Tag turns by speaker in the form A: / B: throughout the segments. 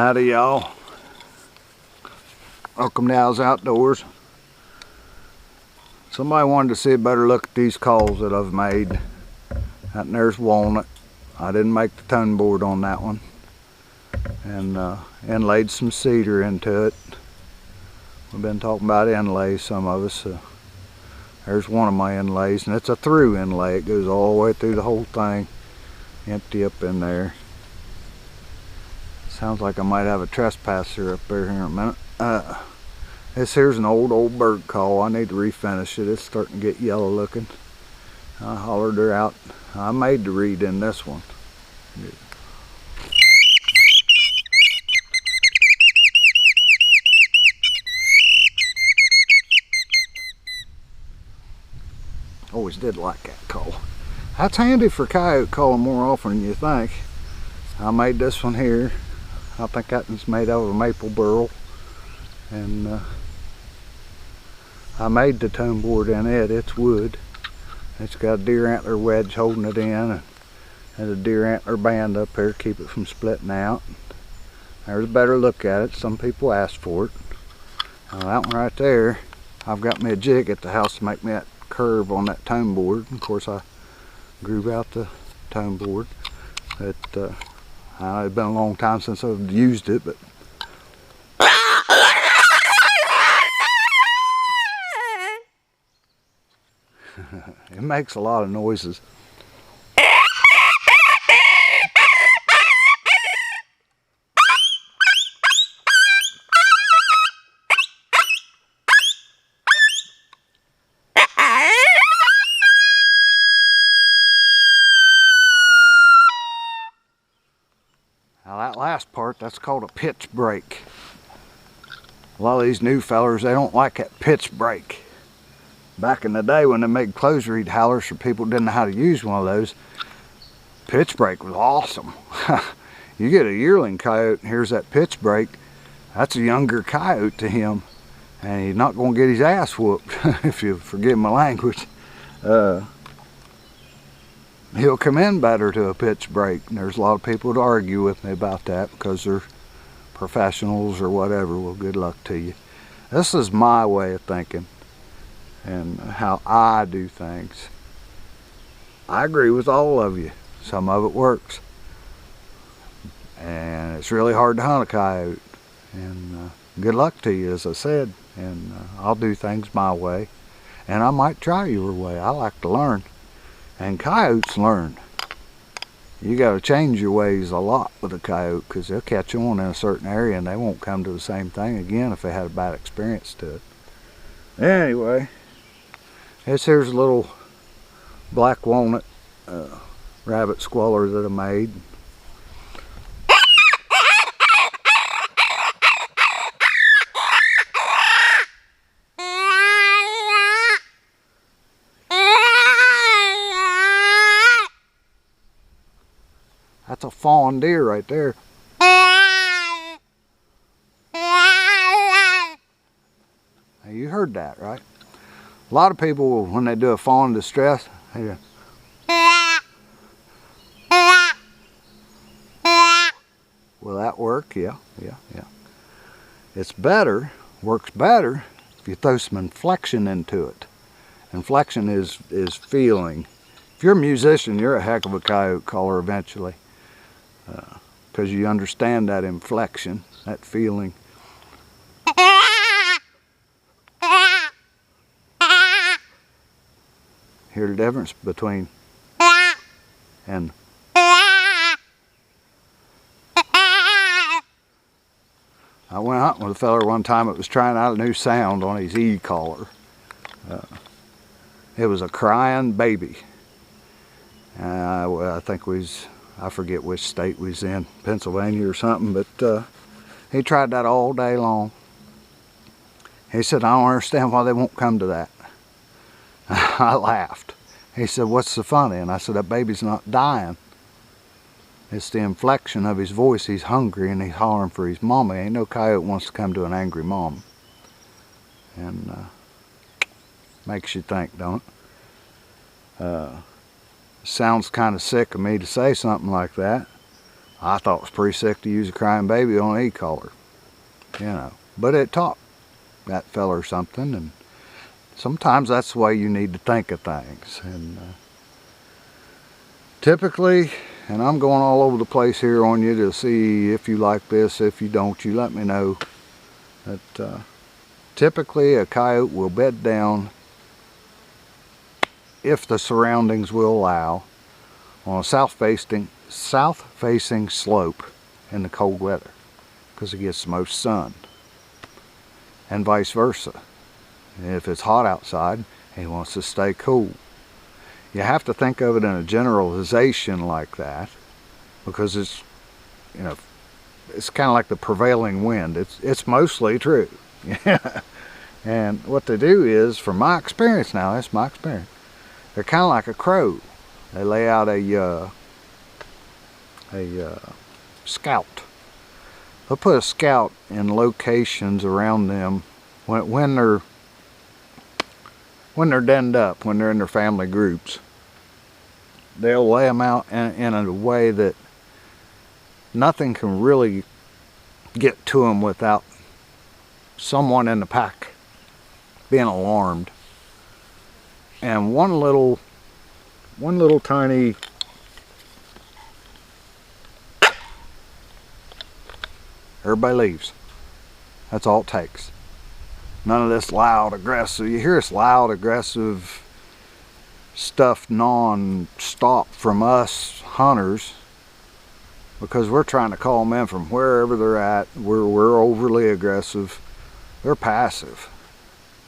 A: Howdy y'all. Welcome to Al's Outdoors. Somebody wanted to see a better look at these calls that I've made. And there's walnut. I didn't make the tone board on that one. And inlaid some cedar into it. We've been talking about inlays, some of us. There's one of my inlays, and it's a through inlay. It goes all the way through the whole thing. Empty up in there. Sounds like I might have a trespasser up there here in a minute. This here's an old bird call. I need to refinish it. It's starting to get yellow looking. I hollered her out. I made the reed in this one. Always did like that call. That's handy for coyote calling more often than you think. I made this one here. I think that one's made out of a maple burl. And I made the tone board in it. It's wood. It's got a deer antler wedge holding it in. And a deer antler band up there to keep it from splitting out. There's a better look at it. Some people asked for it. That one right there, I've got me a jig at the house to make me that curve on that tone board. Of course, I groove out the tone board. It's been a long time since I've used it, but it makes a lot of noises. Now that last part, that's called a pitch break. A lot of these new fellers, they don't like that pitch break. Back in the day when they made close reed howlers for people who didn't know how to use one of those, pitch break was awesome. You get a yearling coyote and here's that pitch break, that's a younger coyote to him. And he's not going to get his ass whooped, if you forgive my language. He'll come in better to a pitch break, and there's a lot of people that argue with me about that because they're professionals or whatever. Well, good luck to you. This is my way of thinking and how I do things. I agree with all of you. Some of it works, and it's really hard to hunt a coyote, and good luck to you, as I said. And I'll do things my way, and I might try your way. I like to learn. And coyotes learn. You got to change your ways a lot with a coyote because they'll catch on in a certain area and they won't come to the same thing again if they had a bad experience to it. Anyway, this here's a little black walnut rabbit squaller that I made. That's a fawn deer right there. Now you heard that, right? A lot of people, when they do a fawn distress, they go, will that work? Yeah. It's better, works better if you throw some inflection into it. Inflection is feeling. If you're a musician, you're a heck of a coyote caller eventually. Because you understand that inflection, that feeling. Hear the difference between and I went hunting with a fella one time that was trying out a new sound on his e-collar. It was a crying baby. I think I forget which state we was in, Pennsylvania or something, but he tried that all day long. He said, I don't understand why they won't come to that. I laughed. He said, what's so funny? And I said, that baby's not dying. It's the inflection of his voice. He's hungry and he's hollering for his mama. Ain't no coyote wants to come to an angry mom. And makes you think, don't it? Sounds kind of sick of me to say something like that. I thought it was pretty sick to use a crying baby on an e-collar, you know. But it taught that feller something, and sometimes that's the way you need to think of things. And typically, and I'm going all over the place here on you to see if you like this. If you don't, you let me know. That typically a coyote will bed down, if the surroundings will allow, on a south-facing slope in the cold weather, because it gets the most sun, and vice versa. If it's hot outside, he wants to stay cool. You have to think of it in a generalization like that, because it's, you know, it's kind of like the prevailing wind. It's mostly true. And what they do is, from my experience now, that's my experience, they're kind of like a crow. They lay out a scout. They'll put a scout in locations around them when they're denned up, when they're in their family groups. They'll lay them out in a way that nothing can really get to them without someone in the pack being alarmed. And one little tiny everybody leaves. That's all it takes. None of this loud, aggressive. You hear this loud, aggressive stuff non-stop from us hunters, because we're trying to call them in from wherever they're at. We're overly aggressive. They're passive.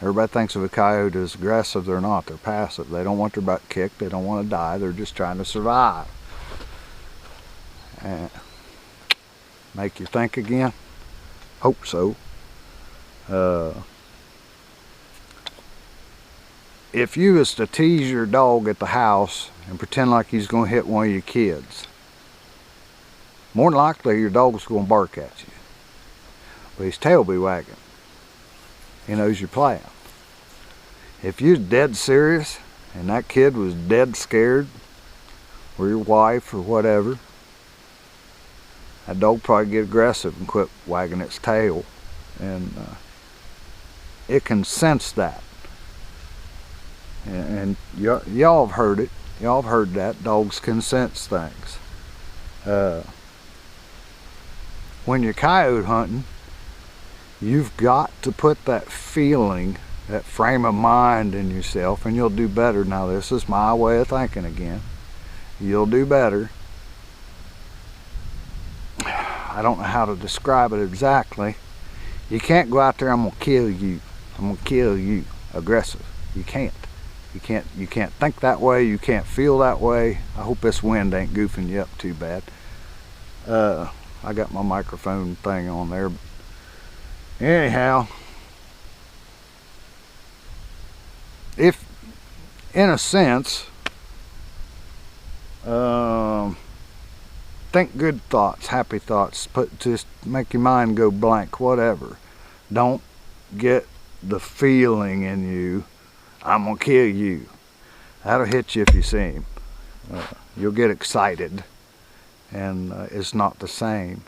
A: Everybody thinks of a coyote as aggressive. They're not. They're passive. They don't want their butt kicked. They don't want to die. They're just trying to survive. And make you think again? Hope so. If you was to tease your dog at the house and pretend like he's going to hit one of your kids, more than likely your dog's going to bark at you, but his tail be wagging. He knows you're playing. If you're dead serious and that kid was dead scared, or your wife or whatever, that dog probably get aggressive and quit wagging its tail. And it can sense that. And y'all have heard it. Y'all have heard that. Dogs can sense things. When you're coyote hunting, you've got to put that feeling, that frame of mind in yourself, and you'll do better. Now, this is my way of thinking again. You'll do better. I don't know how to describe it exactly. You can't go out there, I'm gonna kill you. I'm gonna kill you. Aggressive. You can't. You can't think that way. You can't feel that way. I hope this wind ain't goofing you up too bad. I got my microphone thing on there. Anyhow, if, in a sense, think good thoughts, happy thoughts, just make your mind go blank, whatever. Don't get the feeling in you, I'm gonna kill you. That'll hit you if you see him. You'll get excited, and it's not the same.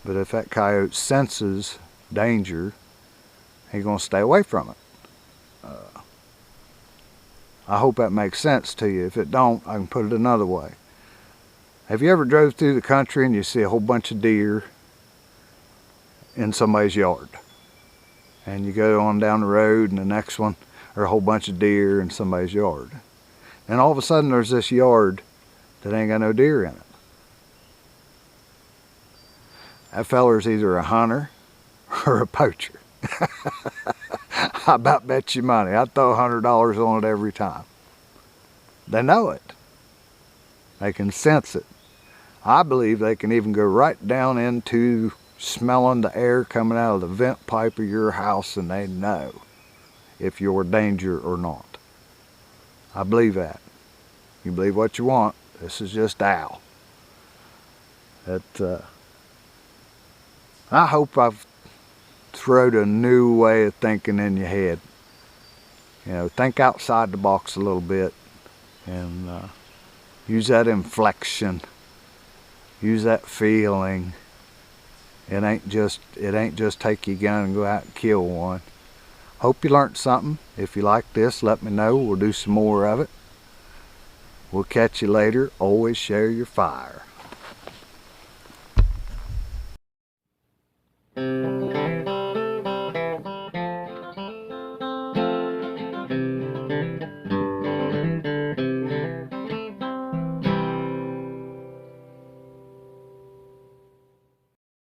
A: But if that coyote senses danger, he's gonna stay away from it. I hope that makes sense to you. If it don't, I can put it another way. Have you ever drove through the country and you see a whole bunch of deer in somebody's yard? And you go on down the road and the next one, or a whole bunch of deer in somebody's yard. And all of a sudden there's this yard that ain't got no deer in it. That feller's either a hunter or a poacher. I about bet you money. I'd throw $100 on it every time. They know it. They can sense it. I believe they can even go right down into smelling the air coming out of the vent pipe of your house, and they know if you're in danger or not. I believe that. You believe what you want. This is just Al. I hope I've thrown a new way of thinking in your head. You know, think outside the box a little bit, and use that inflection Use that feeling. It ain't just take your gun and go out and kill one. Hope you learned something. If you like this, let me know. We'll do some more of it. We'll catch you later. Always share your fire.